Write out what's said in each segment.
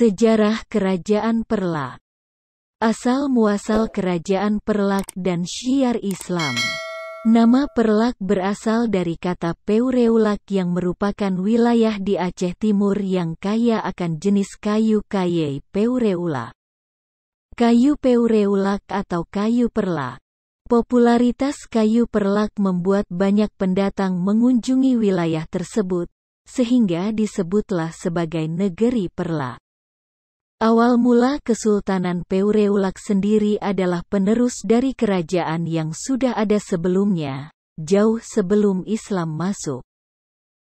Sejarah Kerajaan Perlak. Asal-muasal Kerajaan Perlak dan syiar Islam. Nama Perlak berasal dari kata Peureulak yang merupakan wilayah di Aceh Timur yang kaya akan jenis kayu Kaye Peureulak. Kayu Peureulak atau kayu perlak. Popularitas kayu perlak membuat banyak pendatang mengunjungi wilayah tersebut, sehingga disebutlah sebagai negeri perlak. Awal mula Kesultanan Peureulak sendiri adalah penerus dari kerajaan yang sudah ada sebelumnya, jauh sebelum Islam masuk.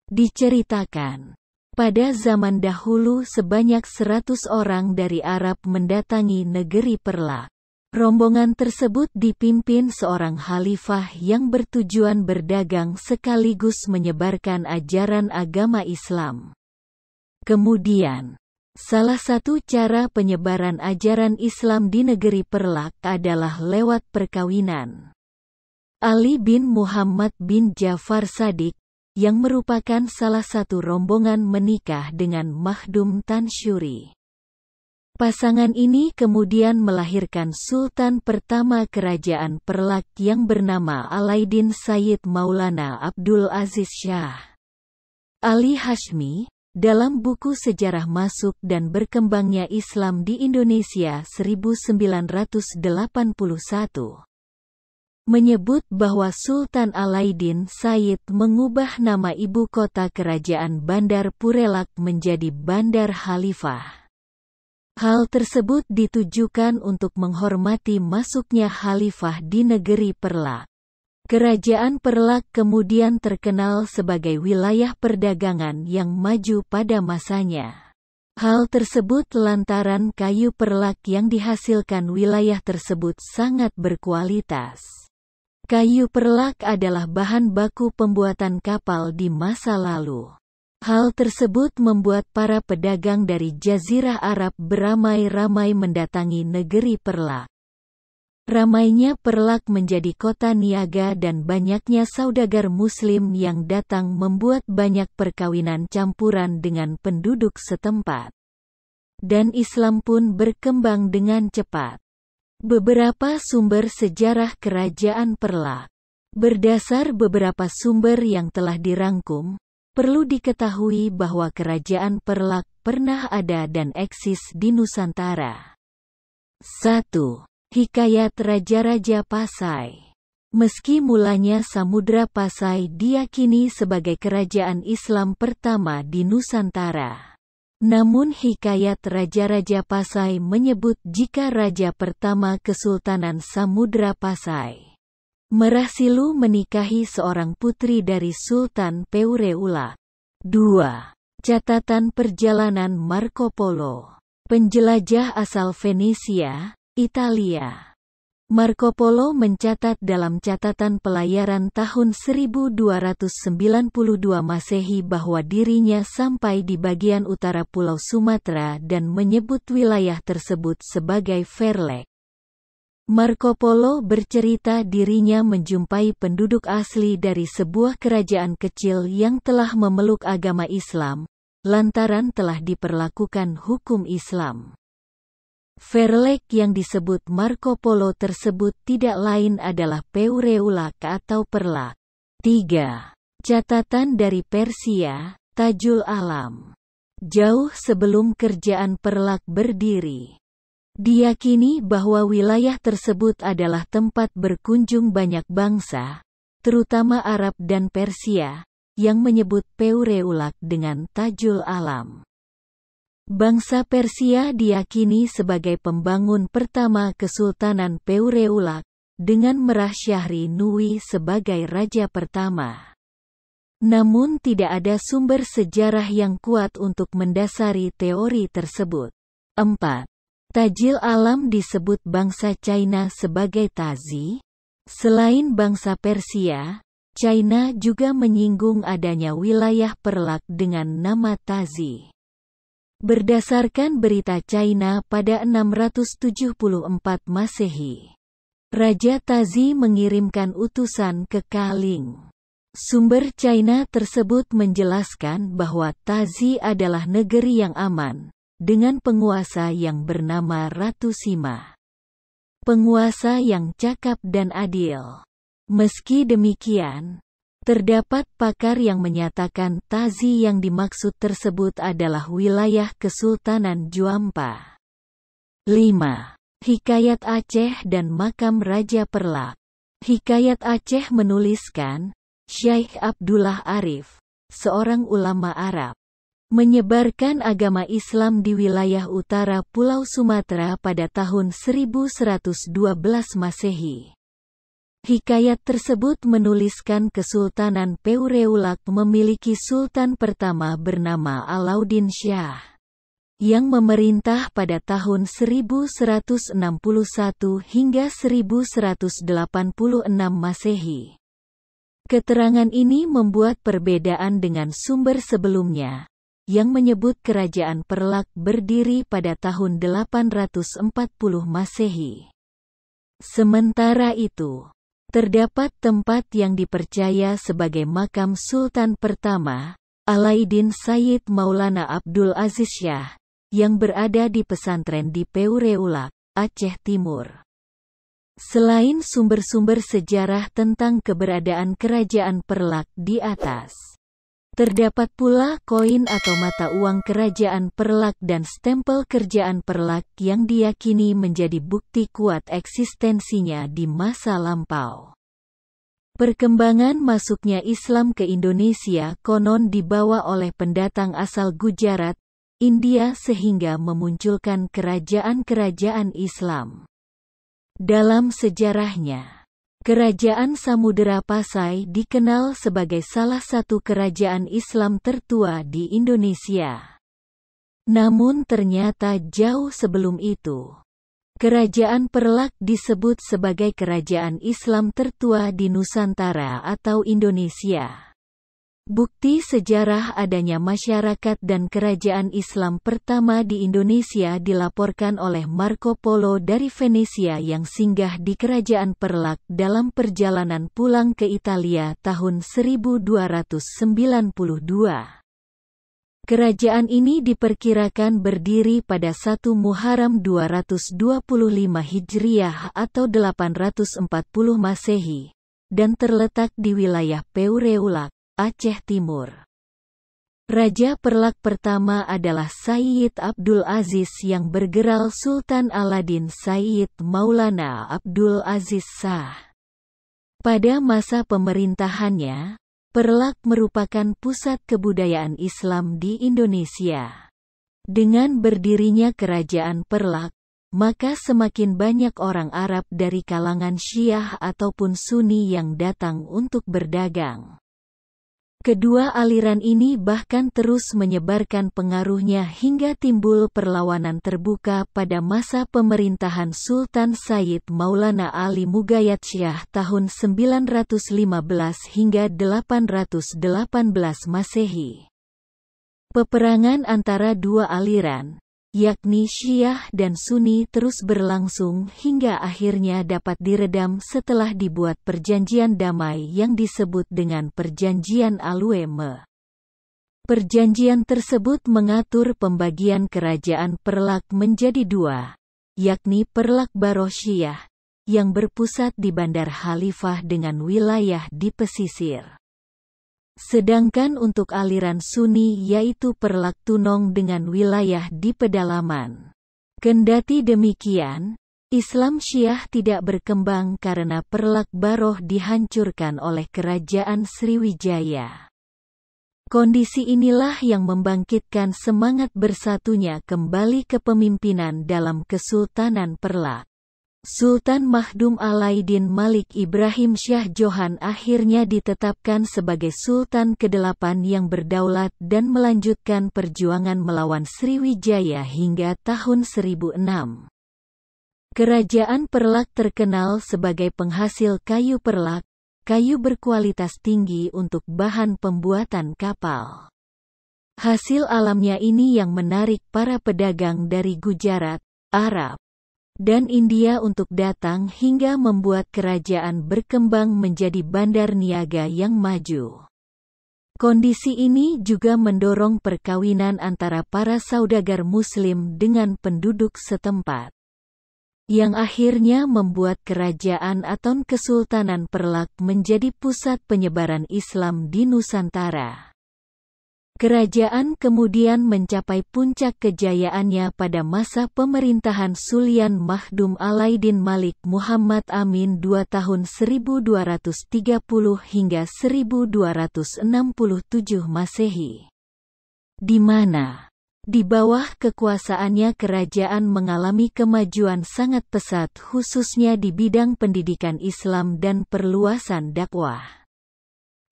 Diceritakan, pada zaman dahulu sebanyak 100 orang dari Arab mendatangi negeri Perlak. Rombongan tersebut dipimpin seorang khalifah yang bertujuan berdagang sekaligus menyebarkan ajaran agama Islam. Kemudian, salah satu cara penyebaran ajaran Islam di negeri Perlak adalah lewat perkawinan. Ali bin Muhammad bin Ja'far Shadiq, yang merupakan salah satu rombongan menikah dengan Mahdum Tansyuri. Pasangan ini kemudian melahirkan Sultan pertama Kerajaan Perlak yang bernama Alaiddin Sayyid Maulana Abdul Aziz Shah Ali Hashmi. Dalam buku Sejarah Masuk dan Berkembangnya Islam di Indonesia 1981, menyebut bahwa Sultan Alaiddin Sayyid mengubah nama ibu kota kerajaan Bandar Purelak menjadi Bandar Khalifah. Hal tersebut ditujukan untuk menghormati masuknya khalifah di negeri Perlak. Kerajaan Perlak kemudian terkenal sebagai wilayah perdagangan yang maju pada masanya. Hal tersebut lantaran kayu perlak yang dihasilkan wilayah tersebut sangat berkualitas. Kayu perlak adalah bahan baku pembuatan kapal di masa lalu. Hal tersebut membuat para pedagang dari Jazirah Arab beramai-ramai mendatangi negeri Perlak. Ramainya Perlak menjadi kota niaga dan banyaknya saudagar Muslim yang datang membuat banyak perkawinan campuran dengan penduduk setempat. Dan Islam pun berkembang dengan cepat. Beberapa sumber sejarah Kerajaan Perlak. Berdasar beberapa sumber yang telah dirangkum, perlu diketahui bahwa Kerajaan Perlak pernah ada dan eksis di Nusantara. 1. Hikayat Raja-Raja Pasai. Meski mulanya Samudra Pasai diyakini sebagai kerajaan Islam pertama di Nusantara, namun Hikayat Raja-Raja Pasai menyebut jika raja pertama Kesultanan Samudra Pasai, Merahsilu, menikahi seorang putri dari Sultan Peureulak. 2. Catatan perjalanan Marco Polo. Penjelajah asal Venesia, Italia. Marco Polo mencatat dalam catatan pelayaran tahun 1292 Masehi bahwa dirinya sampai di bagian utara Pulau Sumatera dan menyebut wilayah tersebut sebagai Verlek. Marco Polo bercerita dirinya menjumpai penduduk asli dari sebuah kerajaan kecil yang telah memeluk agama Islam, lantaran telah diperlakukan hukum Islam. Verlek yang disebut Marco Polo tersebut tidak lain adalah Peureulak atau Perlak. 3. Catatan dari Persia, Tajul Alam. Jauh sebelum kerajaan Perlak berdiri, diyakini bahwa wilayah tersebut adalah tempat berkunjung banyak bangsa, terutama Arab dan Persia, yang menyebut Peureulak dengan Tajul Alam. Bangsa Persia diyakini sebagai pembangun pertama Kesultanan Peureulak, dengan Merah Syahri Nui sebagai raja pertama. Namun tidak ada sumber sejarah yang kuat untuk mendasari teori tersebut. 4. Tajil Alam disebut bangsa China sebagai Tazi. Selain bangsa Persia, China juga menyinggung adanya wilayah Perlak dengan nama Tazi. Berdasarkan berita China pada 674 Masehi, Raja Tazi mengirimkan utusan ke Kaling. Sumber China tersebut menjelaskan bahwa Tazi adalah negeri yang aman, dengan penguasa yang bernama Ratu Sima. Penguasa yang cakap dan adil. Meski demikian, terdapat pakar yang menyatakan Tazi yang dimaksud tersebut adalah wilayah Kesultanan Juampa. 5. Hikayat Aceh dan makam Raja Perlak. Hikayat Aceh menuliskan, Syaikh Abdullah Arif, seorang ulama Arab, menyebarkan agama Islam di wilayah utara Pulau Sumatera pada tahun 1112 Masehi. Hikayat tersebut menuliskan Kesultanan Peureulak memiliki sultan pertama bernama Alauddin Syah, yang memerintah pada tahun 1161 hingga 1186 Masehi. Keterangan ini membuat perbedaan dengan sumber sebelumnya, yang menyebut Kerajaan Perlak berdiri pada tahun 840 Masehi. Sementara itu, terdapat tempat yang dipercaya sebagai makam Sultan pertama, Alaiddin Sayyid Maulana Abdul Aziz Syah, yang berada di pesantren di Peureulak, Aceh Timur. Selain sumber-sumber sejarah tentang keberadaan Kerajaan Perlak di atas, terdapat pula koin atau mata uang Kerajaan Perlak dan stempel Kerajaan Perlak yang diyakini menjadi bukti kuat eksistensinya di masa lampau. Perkembangan masuknya Islam ke Indonesia konon dibawa oleh pendatang asal Gujarat, India sehingga memunculkan kerajaan-kerajaan Islam. Dalam sejarahnya, Kerajaan Samudera Pasai dikenal sebagai salah satu kerajaan Islam tertua di Indonesia. Namun ternyata jauh sebelum itu, Kerajaan Perlak disebut sebagai kerajaan Islam tertua di Nusantara atau Indonesia. Bukti sejarah adanya masyarakat dan kerajaan Islam pertama di Indonesia dilaporkan oleh Marco Polo dari Venesia yang singgah di Kerajaan Perlak dalam perjalanan pulang ke Italia tahun 1292. Kerajaan ini diperkirakan berdiri pada 1 Muharram 225 Hijriah atau 840 Masehi, dan terletak di wilayah Peureulak, Aceh Timur. Raja Perlak pertama adalah Sayyid Abdul Aziz yang bergeral Sultan Alauddin Sayyid Maulana Abdul Aziz Shah. Pada masa pemerintahannya, Perlak merupakan pusat kebudayaan Islam di Indonesia. Dengan berdirinya Kerajaan Perlak, maka semakin banyak orang Arab dari kalangan Syiah ataupun Sunni yang datang untuk berdagang. Kedua aliran ini bahkan terus menyebarkan pengaruhnya hingga timbul perlawanan terbuka pada masa pemerintahan Sultan Sayyid Maulana Ali Mughayat Syah tahun 915 hingga 818 Masehi. Peperangan antara dua aliran, yakni Syiah dan Sunni terus berlangsung hingga akhirnya dapat diredam setelah dibuat perjanjian damai yang disebut dengan Perjanjian Alueme. Perjanjian tersebut mengatur pembagian Kerajaan Perlak menjadi dua, yakni Perlak Baroh Syiah, yang berpusat di Bandar Khalifah dengan wilayah di pesisir. Sedangkan untuk aliran Sunni yaitu Perlak Tunong dengan wilayah di pedalaman. Kendati demikian, Islam Syiah tidak berkembang karena Perlak Baroh dihancurkan oleh Kerajaan Sriwijaya. Kondisi inilah yang membangkitkan semangat bersatunya kembali kepemimpinan dalam Kesultanan Perlak. Sultan Mahdum Alaiddin Malik Ibrahim Syah Johan akhirnya ditetapkan sebagai Sultan ke-8 yang berdaulat dan melanjutkan perjuangan melawan Sriwijaya hingga tahun 1006. Kerajaan Perlak terkenal sebagai penghasil kayu perlak, kayu berkualitas tinggi untuk bahan pembuatan kapal. Hasil alamnya ini yang menarik para pedagang dari Gujarat, Arab, dan India untuk datang hingga membuat kerajaan berkembang menjadi bandar niaga yang maju. Kondisi ini juga mendorong perkawinan antara para saudagar Muslim dengan penduduk setempat, yang akhirnya membuat kerajaan atau Kesultanan Perlak menjadi pusat penyebaran Islam di Nusantara. Kerajaan kemudian mencapai puncak kejayaannya pada masa pemerintahan Sulyan Mahdum Alaidin Malik Muhammad Amin II tahun 1230 hingga 1267 Masehi, di mana di bawah kekuasaannya kerajaan mengalami kemajuan sangat pesat khususnya di bidang pendidikan Islam dan perluasan dakwah.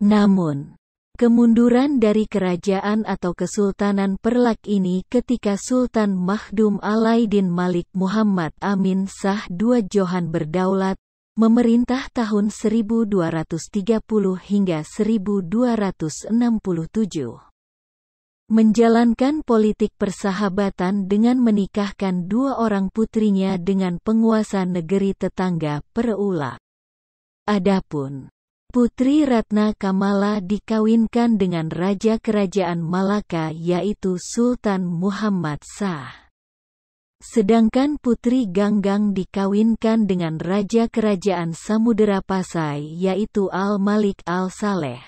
Namun, kemunduran dari kerajaan atau Kesultanan Perlak ini ketika Sultan Mahdum Alaidin Malik Muhammad Amin Shah II Johan berdaulat, memerintah tahun 1230 hingga 1267. Menjalankan politik persahabatan dengan menikahkan dua orang putrinya dengan penguasa negeri tetangga Perulak. Adapun Putri Ratna Kamala dikawinkan dengan Raja Kerajaan Malaka yaitu Sultan Muhammad Shah. Sedangkan Putri Ganggang dikawinkan dengan Raja Kerajaan Samudera Pasai yaitu Al-Malik Al-Saleh.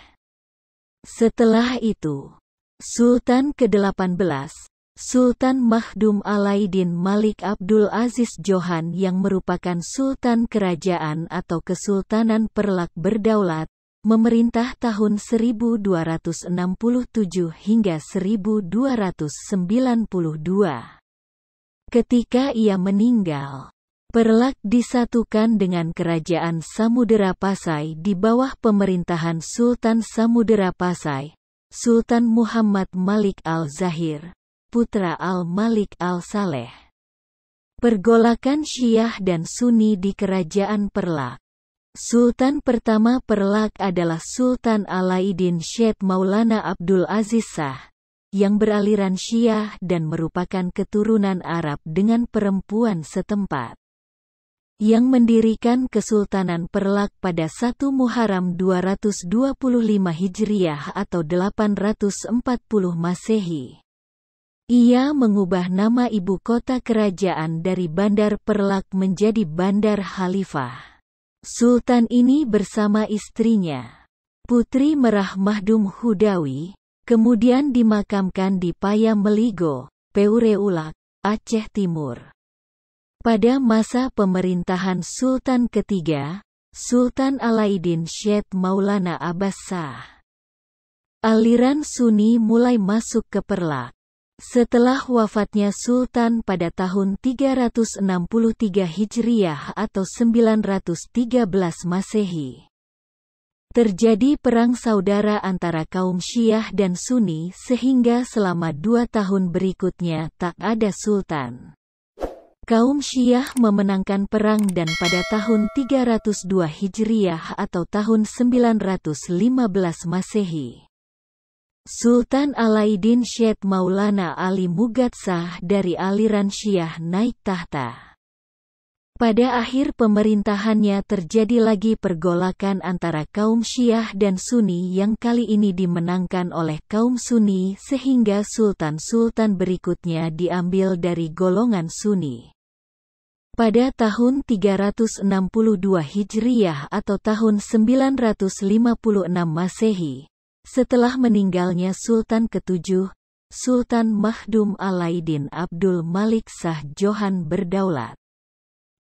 Setelah itu, Sultan ke-18, Sultan Mahdum Alaidin Malik Abdul Aziz Johan yang merupakan Sultan Kerajaan atau Kesultanan Perlak berdaulat, memerintah tahun 1267 hingga 1292. Ketika ia meninggal, Perlak disatukan dengan Kerajaan Samudera Pasai di bawah pemerintahan Sultan Samudera Pasai, Sultan Muhammad Malik Al-Zahir, putra Al-Malik Al-Saleh. Pergolakan Syiah dan Sunni di Kerajaan Perlak. Sultan pertama Perlak adalah Sultan Alaidin Syed Maulana Abdul Aziz Shah, yang beraliran Syiah dan merupakan keturunan Arab dengan perempuan setempat, yang mendirikan Kesultanan Perlak pada 1 Muharram 225 Hijriah atau 840 Masehi. Ia mengubah nama ibu kota kerajaan dari Bandar Perlak menjadi Bandar Khalifah. Sultan ini bersama istrinya, Putri Merah Mahdum Hudawi, kemudian dimakamkan di Paya Meligo, Peureulak, Aceh Timur. Pada masa pemerintahan Sultan ketiga, Sultan Alaidin Syed Maulana Abbas Shah, aliran Sunni mulai masuk ke Perlak. Setelah wafatnya Sultan pada tahun 363 Hijriah atau 913 Masehi, terjadi perang saudara antara kaum Syiah dan Sunni sehingga selama 2 tahun berikutnya tak ada Sultan. Kaum Syiah memenangkan perang dan pada tahun 302 Hijriah atau tahun 915 Masehi, Sultan Alaidin Syed Maulana Ali Mughad Shah dari aliran Syiah naik tahta. Pada akhir pemerintahannya terjadi lagi pergolakan antara kaum Syiah dan Sunni yang kali ini dimenangkan oleh kaum Sunni sehingga sultan-sultan berikutnya diambil dari golongan Sunni. Pada tahun 362 Hijriah atau tahun 956 Masehi, setelah meninggalnya Sultan ke-7, Sultan Mahdum Alaidin Abdul Malik Shah Johan berdaulat,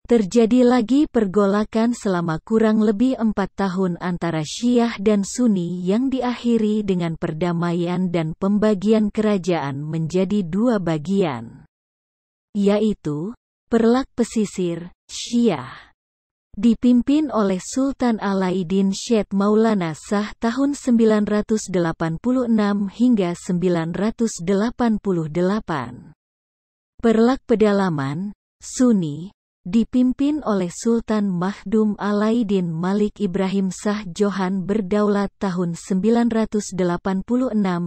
terjadi lagi pergolakan selama kurang lebih 4 tahun antara Syiah dan Sunni yang diakhiri dengan perdamaian dan pembagian kerajaan menjadi 2 bagian, yaitu Perlak Pesisir, Syiah, dipimpin oleh Sultan Alaidin Syed Maulana Shah tahun 986 hingga 988. Perlak Pedalaman, Sunni, dipimpin oleh Sultan Mahdum Alaidin Malik Ibrahim Shah Johan berdaulat tahun 986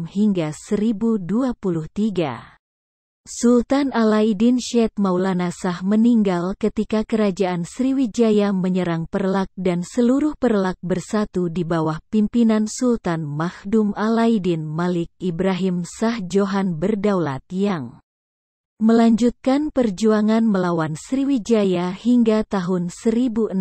hingga 1023. Sultan Alaiddin Syed Maulana Shah meninggal ketika Kerajaan Sriwijaya menyerang Perlak dan seluruh Perlak bersatu di bawah pimpinan Sultan Mahdum Alaiddin Malik Ibrahim Shah Johan berdaulat yang melanjutkan perjuangan melawan Sriwijaya hingga tahun 1006.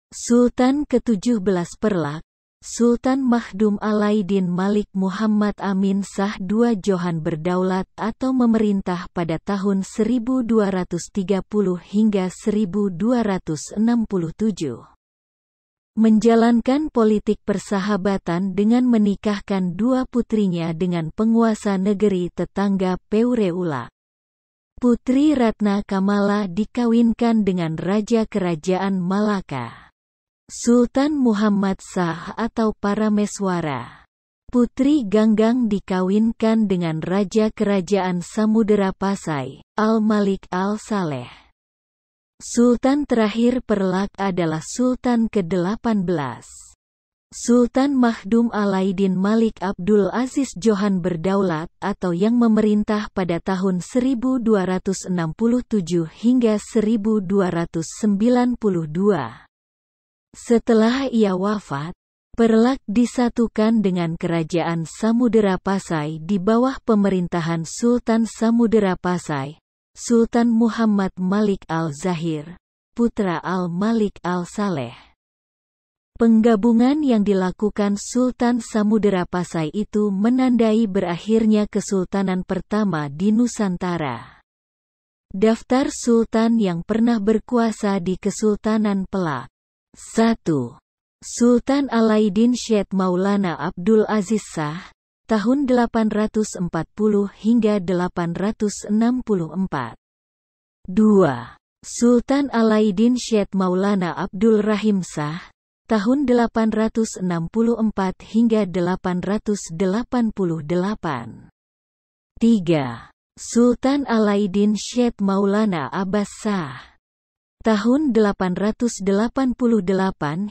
Sultan ke-17 Perlak, Sultan Mahdum Alaiddin Malik Muhammad Amin Shah II Johan berdaulat atau memerintah pada tahun 1230 hingga 1267. Menjalankan politik persahabatan dengan menikahkan dua putrinya dengan penguasa negeri tetangga Peureula. Putri Ratna Kamala dikawinkan dengan Raja Kerajaan Malaka, Sultan Muhammad Shah atau Parameswara. Putri Ganggang dikawinkan dengan Raja Kerajaan Samudera Pasai, Al-Malik Al-Saleh. Sultan terakhir Perlak adalah Sultan ke-18. Sultan Mahdum Alaiddin Malik Abdul Aziz Johan berdaulat atau yang memerintah pada tahun 1267 hingga 1292. Setelah ia wafat, Perlak disatukan dengan Kerajaan Samudera Pasai di bawah pemerintahan Sultan Samudera Pasai, Sultan Muhammad Malik Al-Zahir, putra Al-Malik Al-Saleh. Penggabungan yang dilakukan Sultan Samudera Pasai itu menandai berakhirnya Kesultanan pertama di Nusantara. Daftar Sultan yang pernah berkuasa di Kesultanan Perlak. 1. Sultan Alaiddin Syed Maulana Abdul Aziz Shah, tahun 840 hingga 864. 2. Sultan Alaiddin Syed Maulana Abdul Rahim Shah, tahun 864 hingga 888. 3. Sultan Alaiddin Syed Maulana Abbas Shah, tahun 888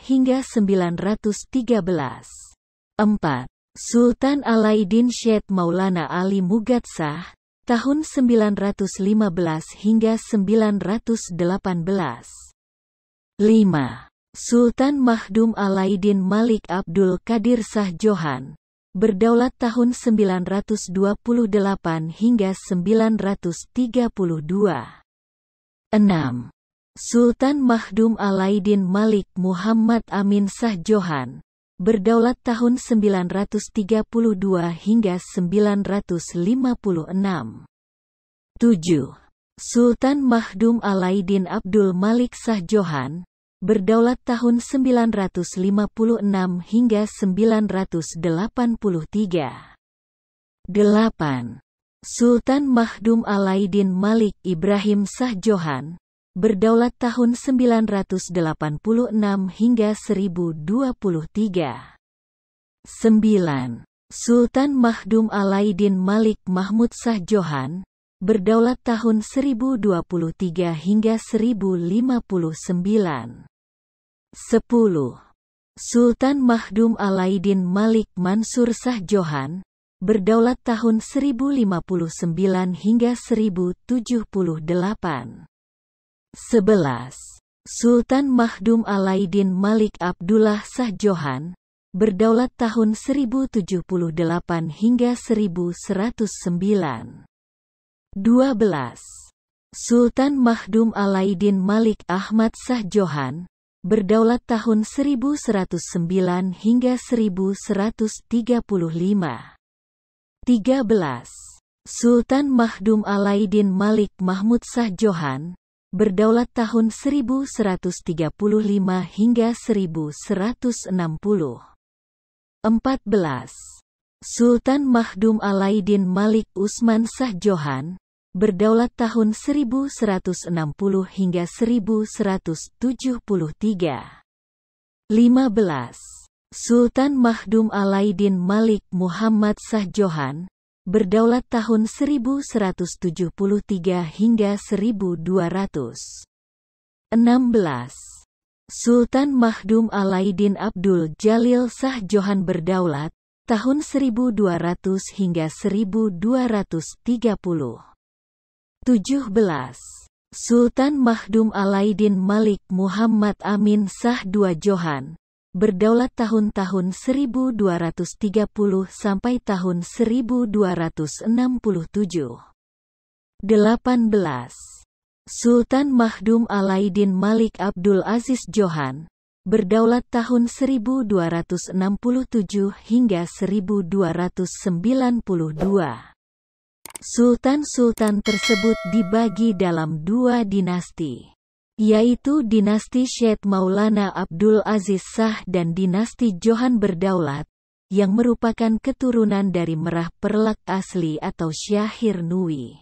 hingga 913. 4. Sultan Alaiddin Syed Maulana Ali Mughad Shah, tahun 915 hingga 918. 5. Sultan Mahdum Alaiddin Malik Abdul Qadir Shah Johan, berdaulat tahun 928 hingga 932. 6. Sultan Mahdum Alaiddin Malik Muhammad Amin Shah Johan, berdaulat tahun 932 hingga 956. 7. Sultan Mahdum Alaiddin Abdul Malik Shah Johan, berdaulat tahun 956 hingga 983. 8. Sultan Mahdum Alaiddin Malik Ibrahim Shah Johan, berdaulat tahun 986 hingga 1023. 9. Sultan Mahdum Alaiddin Malik Mahmud Shah Johan, berdaulat tahun 1023 hingga 1059. 10. Sultan Mahdum Alaiddin Malik Mansur Shah Johan, berdaulat tahun 1059 hingga 1078. 11. Sultan Mahdum Alaiddin Malik Abdullah Shah Johan, berdaulat tahun 1078 hingga 1109. 12. Sultan Mahdum Alaiddin Malik Ahmad Shah Johan, berdaulat tahun 1109 hingga 1135. 13. Sultan Mahdum Alaiddin Malik Mahmud Shah Johan, berdaulat tahun 1135 hingga 1160. 14. Sultan Mahdum Alaiddin Malik Usman Shah Johan, berdaulat tahun 1160 hingga 1173. 15. Sultan Mahdum Alaiddin Malik Muhammad Shah Johan, berdaulat tahun 1173 hingga 1200. 16. Sultan Mahdum Alaiddin Abdul Jalil Shah Johan berdaulat, tahun 1200 hingga 1230. 17. Sultan Mahdum Alaidin Malik Muhammad Amin Shah II Johan, berdaulat tahun-tahun 1230 sampai tahun 1267. 18. Sultan Mahdum Alaidin Malik Abdul Aziz Johan, berdaulat tahun 1267 hingga 1292. Sultan-sultan tersebut dibagi dalam dua dinasti, yaitu dinasti Syed Maulana Abdul Aziz Shah dan dinasti Johan Berdaulat, yang merupakan keturunan dari Merah Perlak asli atau Syahir Nui.